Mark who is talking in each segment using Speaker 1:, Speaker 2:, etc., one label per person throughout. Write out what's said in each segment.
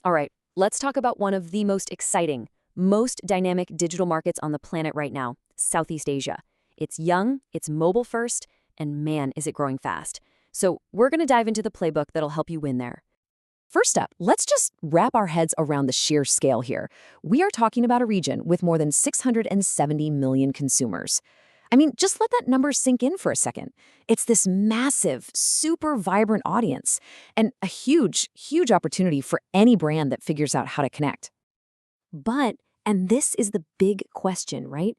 Speaker 1: All right, let's talk about one of the most exciting, most dynamic digital markets on the planet right now, Southeast Asia. It's young, it's mobile first, and man, is it growing fast. So we're going to dive into the playbook that'll help you win there. First up, let's just wrap our heads around the sheer scale here. We are talking about a region with more than 670 million consumers. I mean, just let that number sink in for a second. It's this massive, super vibrant audience, and a huge, huge opportunity for any brand that figures out how to connect. But, and this is the big question, right?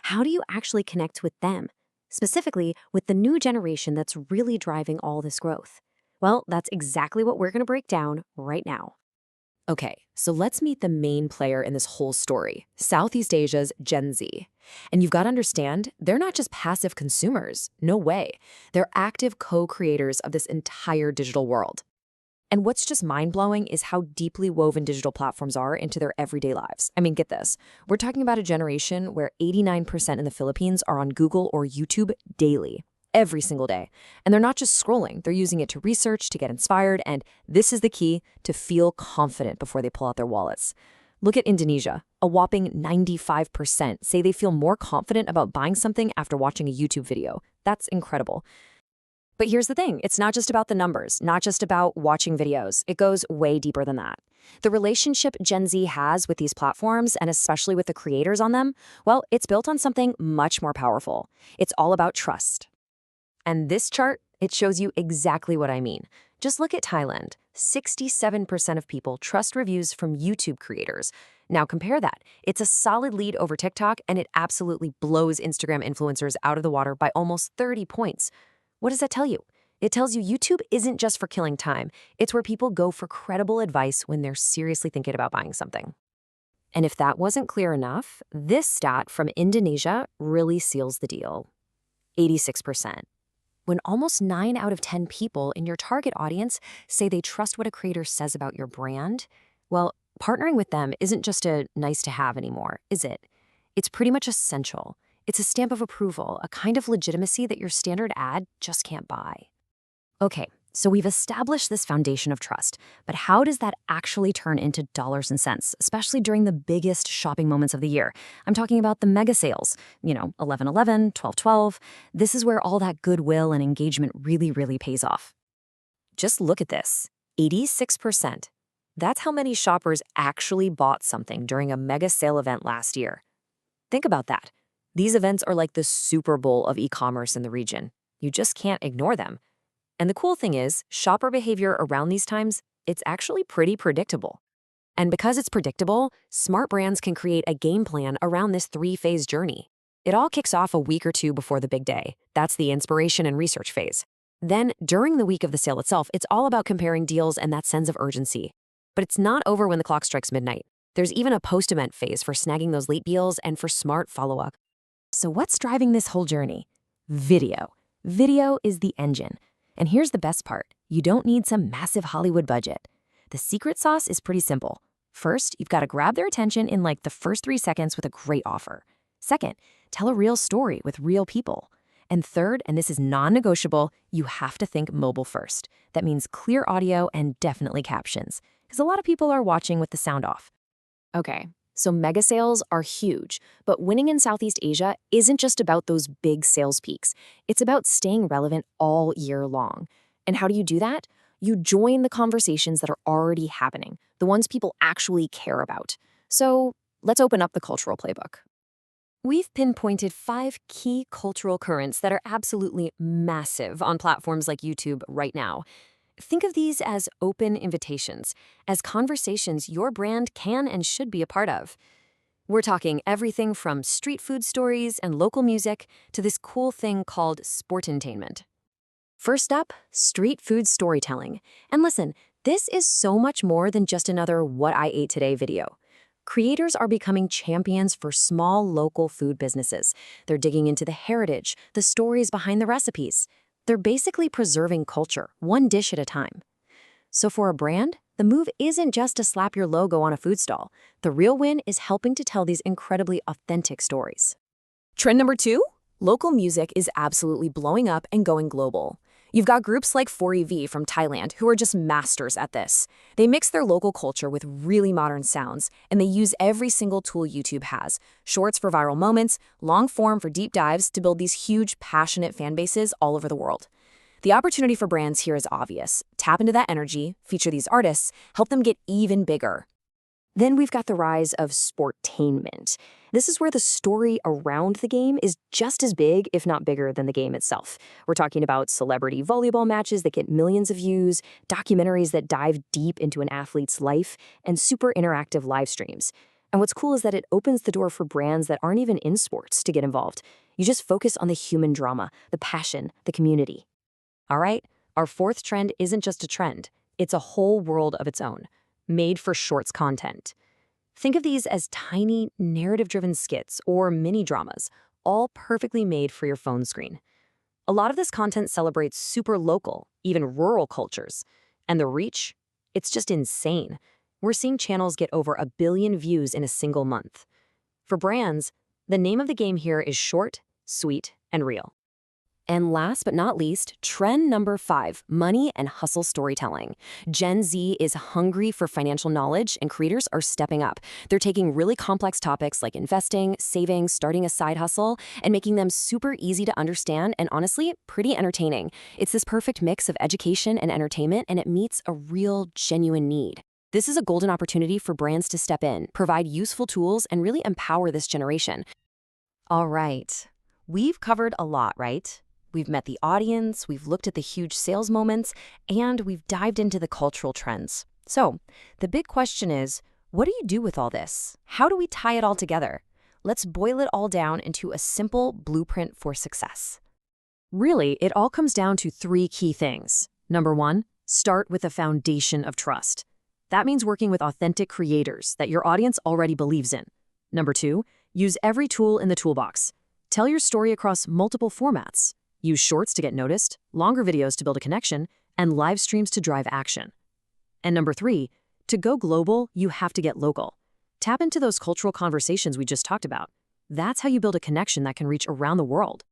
Speaker 1: How do you actually connect with them? Specifically, with the new generation that's really driving all this growth. Well, that's exactly what we're going to break down right now. Okay, so let's meet the main player in this whole story, Southeast Asia's Gen Z. And you've got to understand, they're not just passive consumers. No way. They're active co-creators of this entire digital world. And what's just mind-blowing is how deeply woven digital platforms are into their everyday lives. I mean, get this. We're talking about a generation where 89% in the Philippines are on Google or YouTube daily. Every single day. And they're not just scrolling, they're using it to research, to get inspired, and this is the key, to feel confident before they pull out their wallets. Look at Indonesia. A whopping 95% say they feel more confident about buying something after watching a YouTube video. That's incredible. But here's the thing, it's not just about the numbers, not just about watching videos. It goes way deeper than that. The relationship Gen Z has with these platforms, and especially with the creators on them, well, it's built on something much more powerful. It's all about trust. And this chart, it shows you exactly what I mean. Just look at Thailand. 67% of people trust reviews from YouTube creators. Now compare that. It's a solid lead over TikTok, and it absolutely blows Instagram influencers out of the water by almost 30 points. What does that tell you? It tells you YouTube isn't just for killing time. It's where people go for credible advice when they're seriously thinking about buying something. And if that wasn't clear enough, this stat from Indonesia really seals the deal. 86%. When almost 9 out of 10 people in your target audience say they trust what a creator says about your brand, well, partnering with them isn't just a nice to have anymore, is it? It's pretty much essential. It's a stamp of approval, a kind of legitimacy that your standard ad just can't buy. Okay, so we've established this foundation of trust, but how does that actually turn into dollars and cents, especially during the biggest shopping moments of the year? I'm talking about the mega sales, 11/11, 12/12. This is where all that goodwill and engagement really, really pays off. Just look at this, 86%. That's how many shoppers actually bought something during a mega sale event last year. Think about that. These events are like the Super Bowl of e-commerce in the region. You just can't ignore them. And the cool thing is, shopper behavior around these times, it's actually pretty predictable. And because it's predictable, smart brands can create a game plan around this 3-phase journey. It all kicks off a week or two before the big day. That's the inspiration and research phase. Then, during the week of the sale itself, it's all about comparing deals and that sense of urgency. But it's not over when the clock strikes midnight. There's even a post-event phase for snagging those late deals and for smart follow-up. So what's driving this whole journey? Video. Video is the engine. And here's the best part. You don't need some massive Hollywood budget. The secret sauce is pretty simple. First, you've got to grab their attention in like the first 3 seconds with a great offer. Second, tell a real story with real people. And third, and this is non-negotiable, you have to think mobile first. That means clear audio and definitely captions, because a lot of people are watching with the sound off. Okay, so mega sales are huge, but winning in Southeast Asia isn't just about those big sales peaks. It's about staying relevant all year long. And how do you do that? You join the conversations that are already happening, the ones people actually care about. So let's open up the cultural playbook. We've pinpointed 5 key cultural currents that are absolutely massive on platforms like YouTube right now. Think of these as open invitations, as conversations your brand can and should be a part of. We're talking everything from street food stories and local music to this cool thing called sportainment. First up, street food storytelling. And listen, this is so much more than just another What I Ate Today video. Creators are becoming champions for small local food businesses. They're digging into the heritage, the stories behind the recipes. They're basically preserving culture, one dish at a time. So for a brand, the move isn't just to slap your logo on a food stall. The real win is helping to tell these incredibly authentic stories. Trend number 2, local music is absolutely blowing up and going global.
Speaker 2: You've got groups like 4EV from Thailand who are just masters at this. They mix their local culture with really modern sounds, and they use every single tool YouTube has, shorts for viral moments, long form for deep dives to build these huge, passionate fan bases all over the world. The opportunity for brands here is obvious. Tap into that energy, feature these artists, help them get even bigger. Then we've got the rise of sportainment. This is where the story around the game is just as big, if not bigger, than the game itself. We're talking about celebrity volleyball matches that get millions of views, documentaries that dive deep into an athlete's life, and super interactive live streams. And what's cool is that it opens the door for brands that aren't even in sports to get involved. You just focus on the human drama, the passion, the community. All right, our fourth trend isn't just a trend. It's a whole world of its own, made for shorts content. Think of these as tiny, narrative-driven skits or mini-dramas, all perfectly made for your phone screen. A lot of this content celebrates super local, even rural cultures. And the reach? It's just insane. We're seeing channels get over 1 billion views in a single month. For brands, the name of the game here is short, sweet, and real. And last but not least, trend number 5, money and hustle storytelling. Gen Z is hungry for financial knowledge, and creators are stepping up. They're taking really complex topics like investing, saving, starting a side hustle, and making them super easy to understand and honestly, pretty entertaining. It's this perfect mix of education and entertainment, and it meets a real, genuine need. This is a golden opportunity for brands to step in, provide useful tools, and really empower this generation. All right, we've covered a lot, right? We've met the audience, we've looked at the huge sales moments, and we've dived into the cultural trends. So, the big question is, what do you do with all this? How do we tie it all together? Let's boil it all down into a simple blueprint for success. Really, it all comes down to 3 key things. Number 1, start with a foundation of trust. That means working with authentic creators that your audience already believes in. Number 2, use every tool in the toolbox. Tell your story across multiple formats. Use shorts to get noticed, longer videos to build a connection, and live streams to drive action. And number 3, to go global, you have to get local. Tap into those cultural conversations we just talked about. That's how you build a connection that can reach around the world.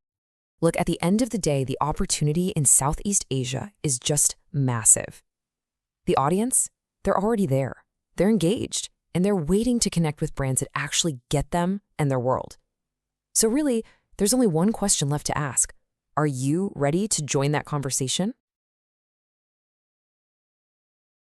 Speaker 3: Look, at the end of the day, the opportunity in Southeast Asia is just massive. The audience, they're already there. They're engaged, and they're waiting to connect with brands that actually get them and their world. So really, there's only one question left to ask. Are you ready to join that conversation?